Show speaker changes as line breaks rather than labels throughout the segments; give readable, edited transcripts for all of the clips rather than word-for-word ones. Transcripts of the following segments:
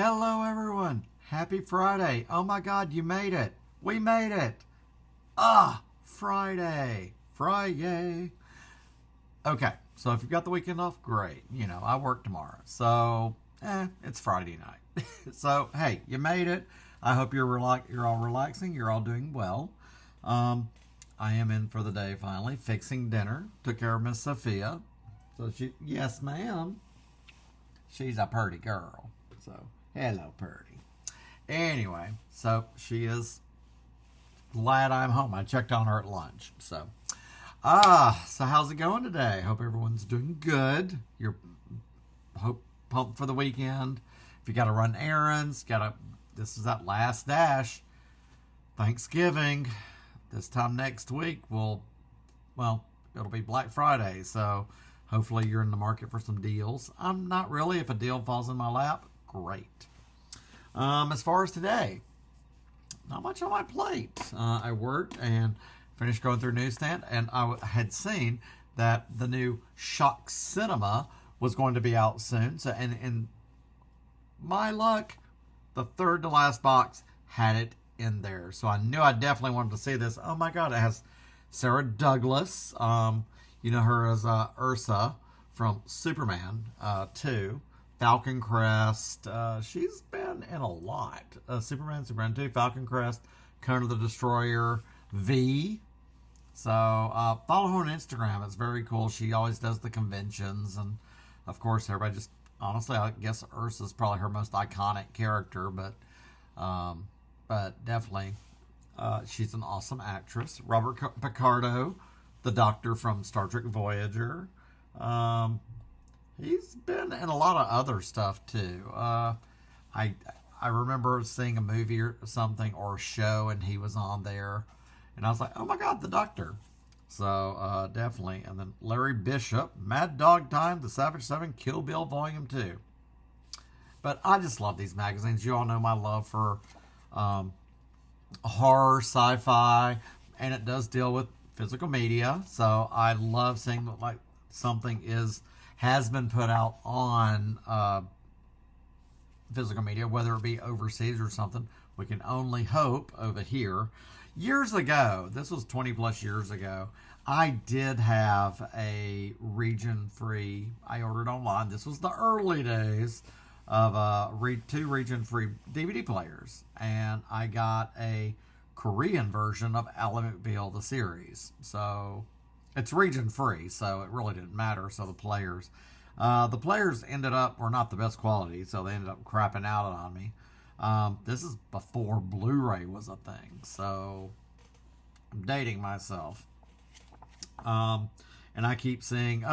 Hello, everyone. Happy Friday. Oh my God, you made it. We made it. Friday. Friday. Okay, so if you've got the weekend off, great. I work tomorrow. So, it's Friday night. So, hey, you made it. I hope you're all relaxing. You're all doing well. I am in for the day finally, fixing dinner. Took care of Miss Sophia. So yes, ma'am. She's a pretty girl. So, hello, Purdy. Anyway, so she is glad I'm home. I checked on her at lunch. So how's it going today? Hope everyone's doing good. You're pumped for the weekend. If you got to run errands, this is that last dash. Thanksgiving. This time next week, it'll be Black Friday. So hopefully you're in the market for some deals. I'm not really. If a deal falls in my lap, great. As far as today, not much on my plate. I worked and finished going through newsstand, and I had seen that the new Shock Cinema was going to be out soon. So, and my luck, the third to last box had it in there. So I knew I definitely wanted to see this. Oh my God, it has Sarah Douglas. You know her as Ursa from Superman 2. Falcon Crest. She's been in a lot. Superman 2, Falcon Crest, Conan the Destroyer, V. So follow her on Instagram. It's very cool. She always does the conventions. And of course, everybody just, honestly, I guess Ursa's probably her most iconic character. But definitely, she's an awesome actress. Robert Picardo, the Doctor from Star Trek Voyager. He's been in a lot of other stuff too. I remember seeing a movie or something or a show, and he was on there, and I was like, "Oh my God, the Doctor!" So definitely. And then Larry Bishop, Mad Dog Time, The Savage Seven, Kill Bill Volume 2. But I just love these magazines. You all know my love for horror, sci-fi, and it does deal with physical media. So I love seeing like something has been put out on physical media, whether it be overseas or something. We can only hope over here. Years ago, this was 20 plus years ago, I did have a region-free, I ordered online. This was the early days of two region-free DVD players. And I got a Korean version of Ally McBeal, the series. So it's region free, so it really didn't matter. So the players were not the best quality, so they ended up crapping out on me. This is before Blu-ray was a thing, so I'm dating myself. And I keep saying,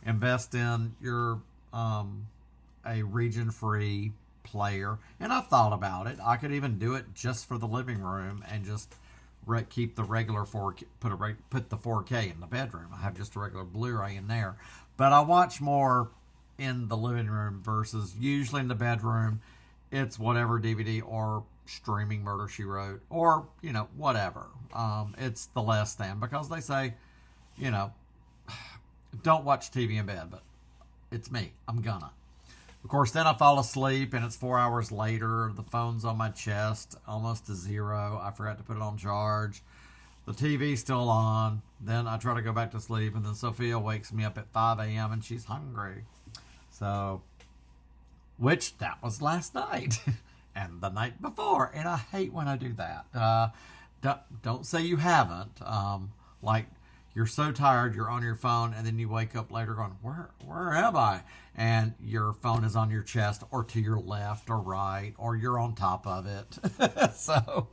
invest in your a region-free player, and I thought about it. I could even do it just for the living room and just keep the regular 4K, put the 4K in the bedroom. I have just a regular Blu-ray in there, but I watch more in the living room versus usually in the bedroom. It's whatever DVD or streaming Murder She Wrote or whatever. It's the less than, because they say don't watch TV in bed, but it's me. I'm gonna. Of course, then I fall asleep, and it's 4 hours later. The phone's on my chest, almost to zero. I forgot to put it on charge. The TV's still on. Then I try to go back to sleep, and then Sophia wakes me up at 5 a.m., and she's hungry. So, which that was last night and the night before. And I hate when I do that. Don't say you haven't. Like, you're so tired, you're on your phone, and then you wake up later going, where am I? And your phone is on your chest or to your left or right, or you're on top of it. So,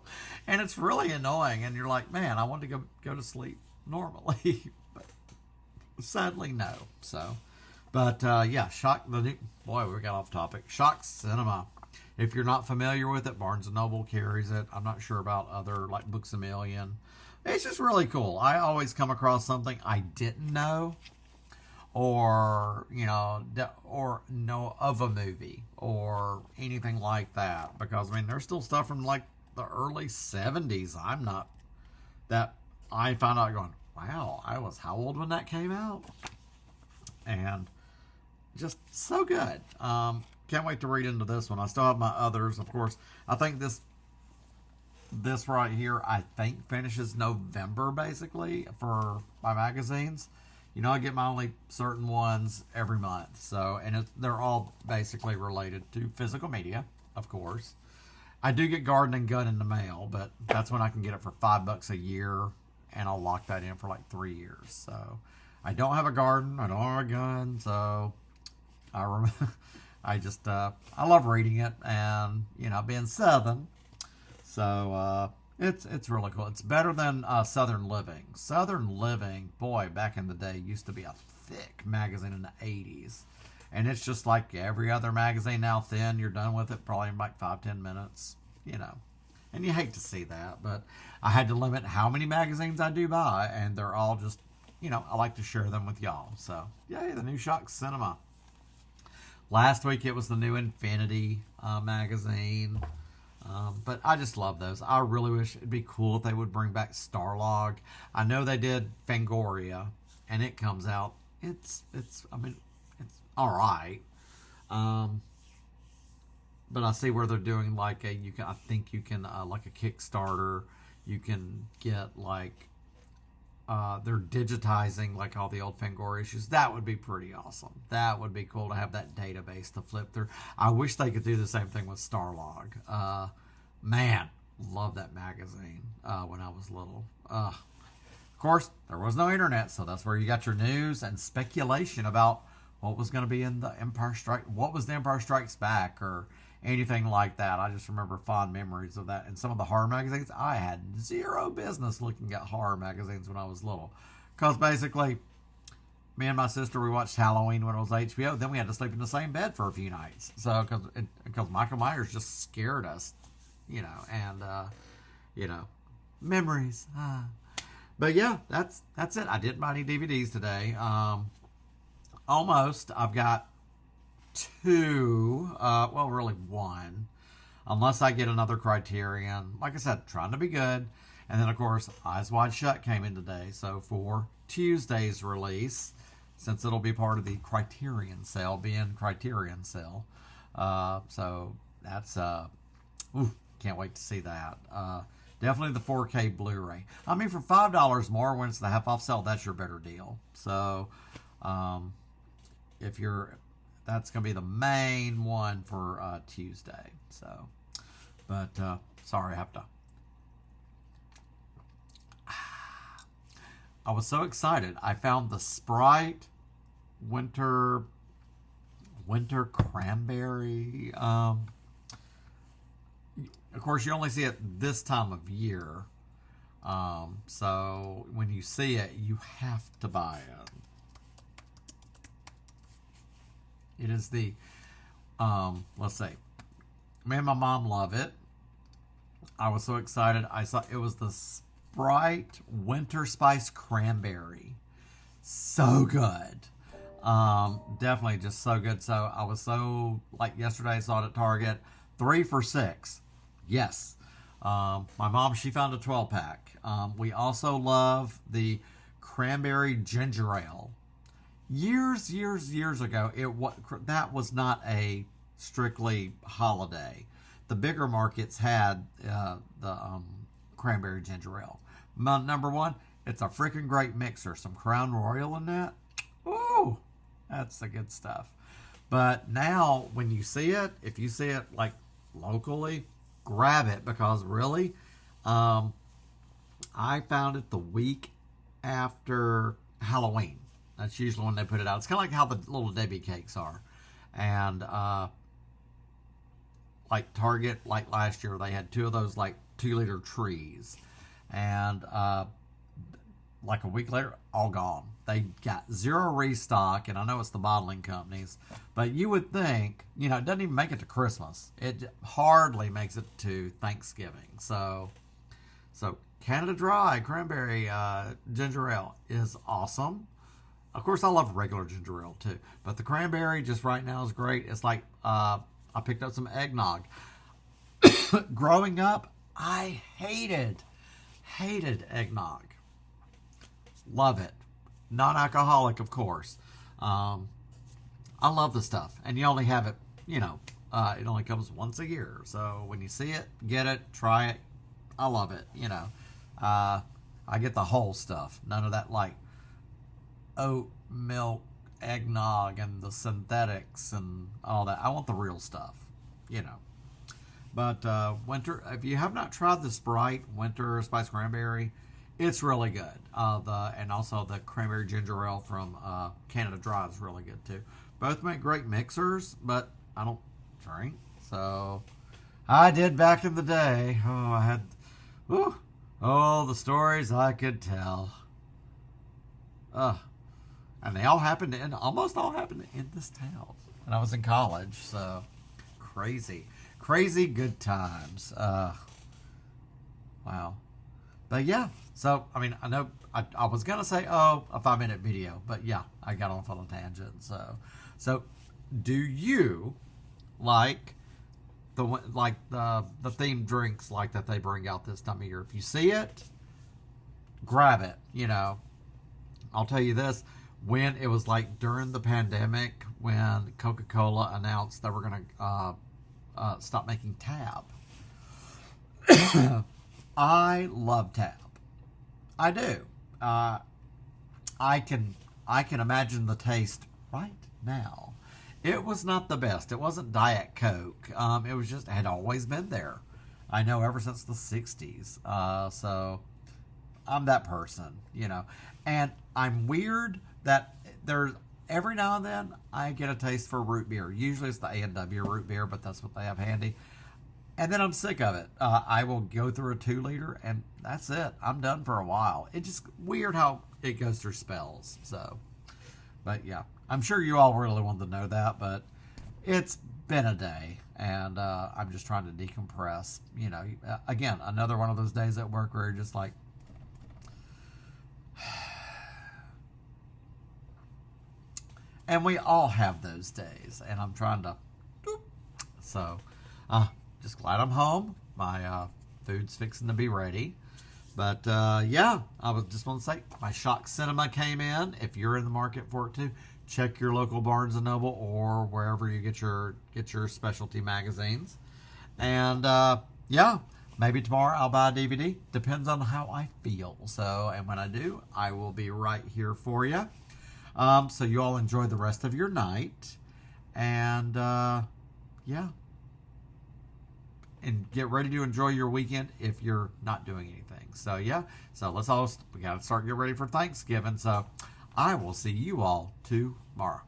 and it's really annoying. And you're like, man, I want to go to sleep normally. But sadly, no. So, but yeah, we got off topic. Shock Cinema. If you're not familiar with it, Barnes & Noble carries it. I'm not sure about other, like Books A Million. It's just really cool. I always come across something I didn't know, or know of a movie or anything like that. Because there's still stuff from like the early 70s. I found out going, wow, I was how old when that came out? And just so good. can't wait to read into this one. I still have my others, of course. I think this right here, I think finishes November basically for my magazines. You know, I get my only certain ones every month. So, and they're all basically related to physical media, of course. I do get Garden and Gun in the mail, but that's when I can get it for $5 a year, and I'll lock that in for like 3 years. So, I don't have a garden, I don't have a gun, so I just I love reading it, and you know, being Southern, so it's really cool. It's better than Southern Living. Southern Living, boy, back in the day, used to be a thick magazine in the '80s, and it's just like every other magazine now. Thin, you're done with it probably in like 5-10 minutes, you know. And you hate to see that, but I had to limit how many magazines I do buy, and they're all just, you know, I like to share them with y'all. So, yay, the new Shock Cinema. Last week it was the new Infinity magazine. But I just love those. I really wish it'd be cool if they would bring back Starlog. I know they did Fangoria, and it comes out. It's all right. But I see where they're doing like I think you can like a Kickstarter. You can get like they're digitizing like all the old Fangoria issues. That would be pretty awesome. That would be cool to have that database to flip through. I wish they could do the same thing with Starlog. Man, love that magazine when I was little. Of course, there was no internet, so that's where you got your news and speculation about what was going to be in the Empire Strike. What was the Empire Strikes Back or anything like that. I just remember fond memories of that. And some of the horror magazines, I had zero business looking at horror magazines when I was little. Because basically, me and my sister, we watched Halloween when it was HBO. Then we had to sleep in the same bed for a few nights. So, because Michael Myers just scared us, you know. And, you know, memories. But yeah, that's it. I didn't buy any DVDs today. Almost. I've got 2, well, really 1, unless I get another Criterion. Like I said, trying to be good. And then, of course, Eyes Wide Shut came in today. So for Tuesday's release, since it'll be part of the Criterion sale, being Criterion sale. So that's, can't wait to see that. Definitely the 4K Blu-ray. I mean, for $5 more when it's the half off sale, that's your better deal. So, if you're, that's going to be the main one for Tuesday. So, but sorry, I have to. I was so excited. I found the Sprite winter cranberry. Of course, you only see it this time of year. So when you see it, you have to buy it. It is the, let's see, me and my mom love it. I was so excited. I saw it was the Sprite Winter Spice Cranberry. So good. Definitely just so good. So I was so, like yesterday I saw it at Target, 3 for $6. Yes. My mom, she found a 12-pack. We also love the cranberry ginger ale. Years ago, that was not a strictly holiday. The bigger markets had the cranberry ginger ale. Number 1, it's a freaking great mixer. Some Crown Royal in that. Ooh, that's the good stuff. But now, when you see it, if you see it like locally, grab it, because really, I found it the week after Halloween. That's usually when they put it out. It's kind of like how the Little Debbie cakes are. And like Target, like last year, they had 2 of those like 2-liter trees. And like a week later, all gone. They got 0 restock, and I know it's the bottling companies, but you would think, you know, it doesn't even make it to Christmas. It hardly makes it to Thanksgiving. So Canada Dry Cranberry Ginger Ale is awesome. Of course, I love regular ginger ale too, but the cranberry just right now is great. It's like I picked up some eggnog. Growing up, I hated eggnog. Love it. Non-alcoholic, of course. I love the stuff, and you only have it it only comes once a year. So when you see it, get it, try it. I love it. I get the whole stuff. None of that like oat milk eggnog and the synthetics and all that. I want the real stuff. But winter, if you have not tried the Sprite Winter Spice Cranberry, it's really good. And also the cranberry ginger ale from Canada Dry is really good too. Both make great mixers, but I don't drink. So I did back in the day. Oh, I had, the stories I could tell. And they almost all happened in this town when I was in college. So crazy good times. Wow. But yeah, so, I mean, I know I was going to say, a 5-minute video, but yeah, I got off on a tangent. So do you like the themed drinks like that they bring out this time of year? If you see it, grab it. I'll tell you this, when it was like during the pandemic, when Coca-Cola announced they were going to stop making Tab. I love Tab. I do. I can imagine the taste right now. It was not the best. It wasn't Diet Coke. It had always been there. I know ever since the 60s. So I'm that person, And I'm weird that every now and then I get a taste for root beer. Usually it's the A&W root beer, but that's what they have handy. And then I'm sick of it. I will go through a 2-liter and that's it. I'm done for a while. It's just weird how it goes through spells. So, but yeah, I'm sure you all really want to know that, but it's been a day and I'm just trying to decompress. Again, another one of those days at work where you're just like, and we all have those days, and I'm trying to. So, just glad I'm home. My food's fixing to be ready. But yeah, I was just want to say my Shock Cinema came in. If you're in the market for it too, check your local Barnes and Noble or wherever you get your specialty magazines. And yeah, maybe tomorrow I'll buy a DVD. Depends on how I feel. So, and when I do, I will be right here for you. So you all enjoy the rest of your night. And yeah. And get ready to enjoy your weekend if you're not doing anything. So yeah. So we got to start getting ready for Thanksgiving. So I will see you all tomorrow.